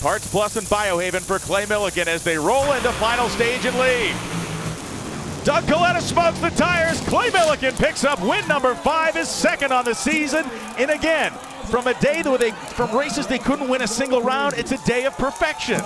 Parts Plus and Biohaven for Clay Millican as they roll into final stage and lead. Doug Kalitta smokes the tires. Clay Millican picks up win number 5, his second on the season. And again, from a day from races they couldn't win a single round, it's a day of perfection.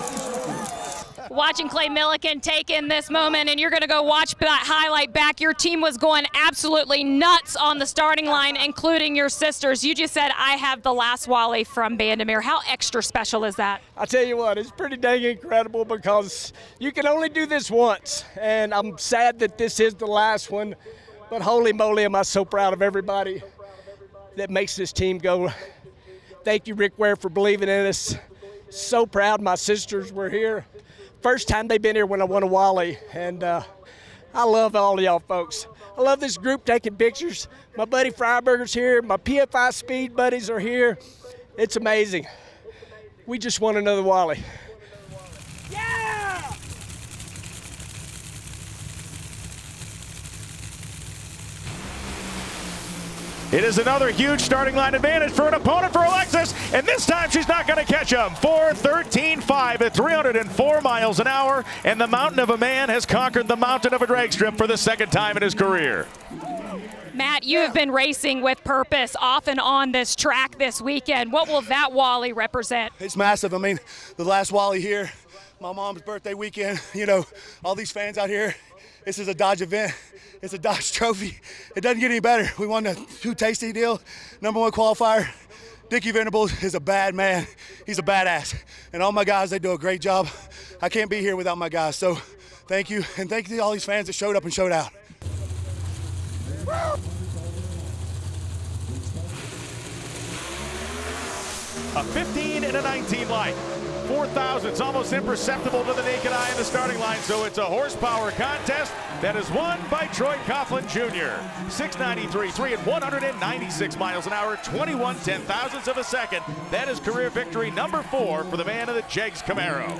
Watching Clay Millican take in this moment, and you're going to go watch that highlight back. Your team was going absolutely nuts on the starting line, including your sisters. You just said, I have the last Wally from Bandimere. How extra special is that? I tell you what, it's pretty dang incredible because you can only do this once, and I'm sad that this is the last one, but holy moly, am I so proud of everybody that makes this team go. Thank you, Rick Ware, for believing in us. So proud my sisters were here. First time they've been here when I won a Wally, and I love all of y'all folks. I love this group taking pictures. My buddy Freiberger's here. My PFI Speed buddies are here. It's amazing. We just won another Wally. Yeah! It is another huge starting line advantage for an opponent for Alexis, and this time she's not going to catch him. 4:13.5 at 304 miles an hour, and the mountain of a man has conquered the mountain of a drag strip for the second time in his career. Matt, you have been racing with purpose off and on this track this weekend. What will that Wally represent? It's massive. I mean, the last Wally here, my mom's birthday weekend, you know, all these fans out here. This is a Dodge event. It's a Dodge trophy. It doesn't get any better. We won the 2 Tasty deal, #1 qualifier. Dickie Venables is a bad man. He's a badass. And all my guys, they do a great job. I can't be here without my guys. So thank you. And thank you to all these fans that showed up and showed out. A 15 and a 19 light. 4,000. It's almost imperceptible to the naked eye in the starting line, so it's a horsepower contest that is won by Troy Coughlin Jr. 693.3 at 196 miles an hour, 21 ten-thousandths of a second. That is career victory number 4 for the man in the Jegs Camaro.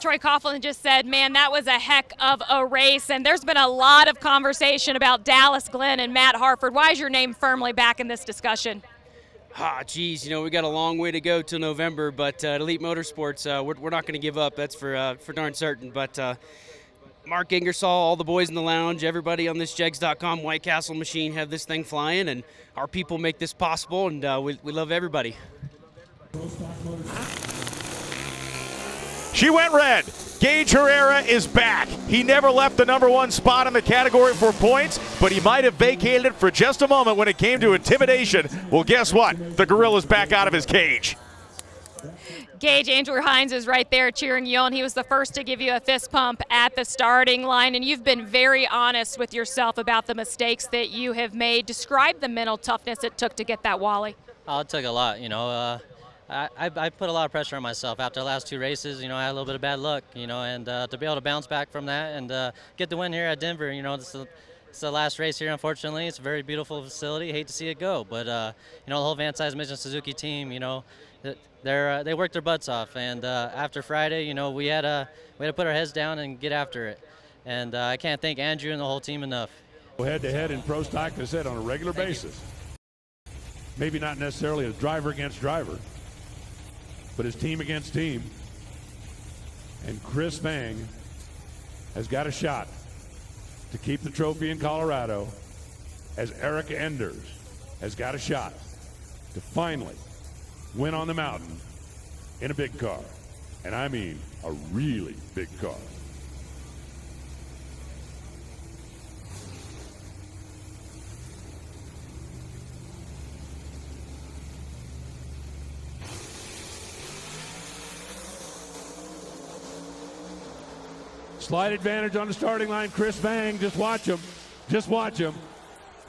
Troy Coughlin just said, man, that was a heck of a race, and there's been a lot of conversation about Dallas Glenn and Matt Harford. Why is your name firmly back in this discussion? Geez, you know, we got a long way to go till November, but Elite Motorsports, we're not going to give up. That's for darn certain. But Mark Ingersoll, all the boys in the lounge, everybody on this Jegs.com White Castle machine have this thing flying, and our people make this possible, and we love everybody. She went red. Gaige Herrera is back. He never left the #1 spot in the category for points, but he might have vacated it for just a moment when it came to intimidation. Well, guess what? The gorilla's back out of his cage. Gaige, Andrew Hines is right there cheering you on. He was the first to give you a fist pump at the starting line, and you've been very honest with yourself about the mistakes that you have made. Describe the mental toughness it took to get that Wally. Oh, it took a lot, you know. I put a lot of pressure on myself after the last 2 races. You know, I had a little bit of bad luck, you know, and to be able to bounce back from that and get the win here at Denver, you know, it's the last race here, unfortunately. It's a very beautiful facility. Hate to see it go, but, you know, the whole Van Size Mission Suzuki team, you know, they worked their butts off. And after Friday, you know, we had to put our heads down and get after it. And I can't thank Andrew and the whole team enough. Head-to-head in pro stock, as I said, on a regular basis. Maybe not necessarily as driver against driver, but as team against team. And Chris Vang has got a shot to keep the trophy in Colorado, as Erica Enders has got a shot to finally win on the mountain in a big car. And I mean a really big car. Slight advantage on the starting line. Chris Vang, just watch him. Just watch him.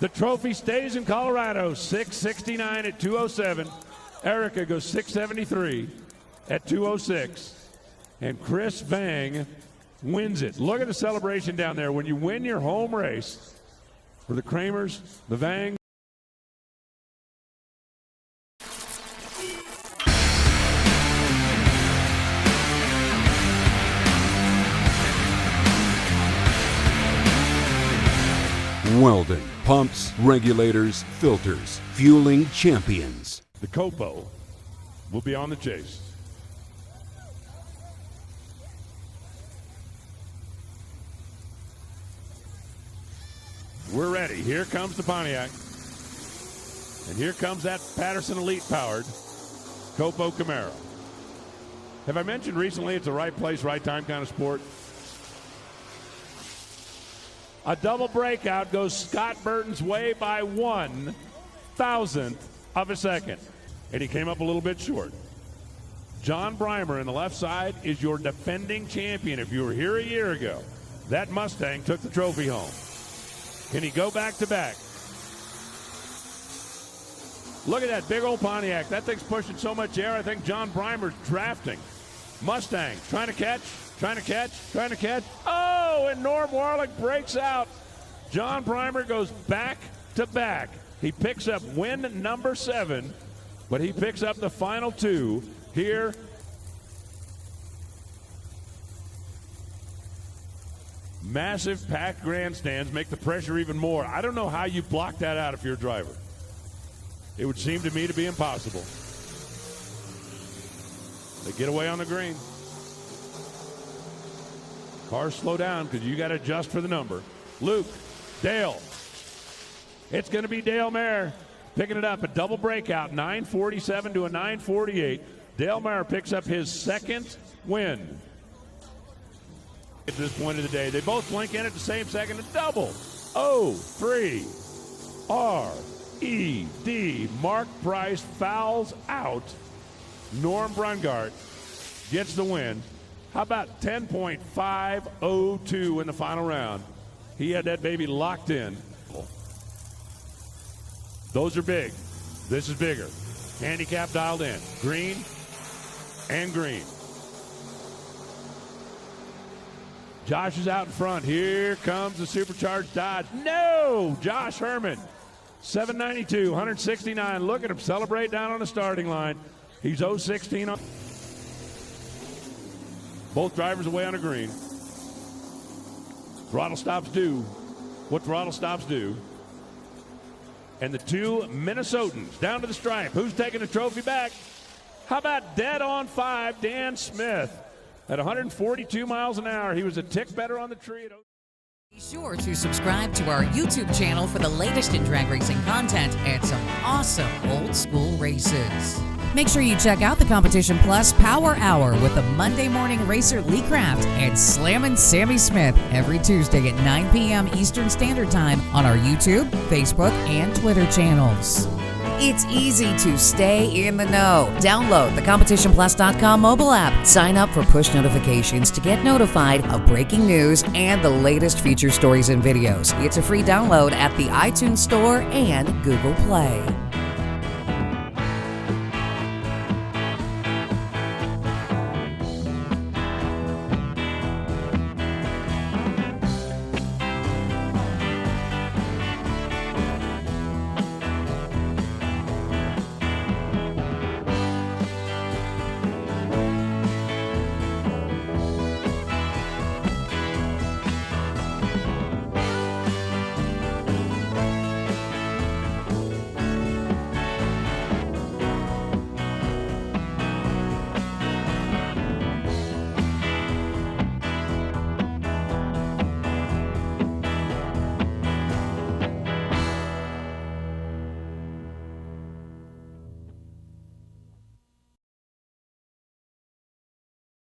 The trophy stays in Colorado, 669 at 207. Erica goes 673 at 206. And Chris Vang wins it. Look at the celebration down there. When you win your home race for the Kramers, the Vang. Weldon, pumps, regulators, filters, fueling champions. The Copo will be on the chase. We're ready. Here comes the Pontiac. And here comes that Patterson Elite-powered Copo Camaro. Have I mentioned recently it's a right place, right time kind of sport? A double breakout goes Scott Burton's way by 1,000th of a second. And he came up a little bit short. John Breimer in the left side is your defending champion. If you were here a year ago, that Mustang took the trophy home. Can he go back to back? Look at that big old Pontiac. That thing's pushing so much air, I think John Breimer's drafting. Mustang trying to catch. Oh, and Norm Warlick breaks out. John Breimer goes back to back. He picks up win number 7, but he picks up the final 2 here. Massive packed grandstands make the pressure even more. I don't know how you block that out if you're a driver. It would seem to me to be impossible. They get away on the green. Cars slow down because you got to adjust for the number. Luke, Dale. It's going to be Dale Mayer picking it up. A double breakout, 947 to a 948. Dale Mayer picks up his 2nd win. At this point of the day, they both blink in at the same second. A double. O3 R-E-D. Mark Price fouls out. Norm Brungart gets the win. How about 10.502 in the final round? He had that baby locked in. Those are big. This is bigger. Handicap dialed in. Green and green. Josh is out in front. Here comes the supercharged Dodge. No! Josh Herman. 792, 169. Look at him celebrate down on the starting line. He's 016 on. Both drivers away on a green. Throttle stops do what throttle stops do. And the 2 Minnesotans down to the stripe. Who's taking the trophy back? How about dead on 5, Dan Smith? At 142 miles an hour, he was a tick better on the tree. Be sure to subscribe to our YouTube channel for the latest in drag racing content and some awesome old school races. Make sure you check out the Competition Plus Power Hour with the Monday morning racer Lee Kraft and Slammin' Sammy Smith every Tuesday at 9 p.m. Eastern Standard Time on our YouTube, Facebook, and Twitter channels. It's easy to stay in the know. Download the CompetitionPlus.com mobile app. Sign up for push notifications to get notified of breaking news and the latest feature stories and videos. It's a free download at the iTunes Store and Google Play.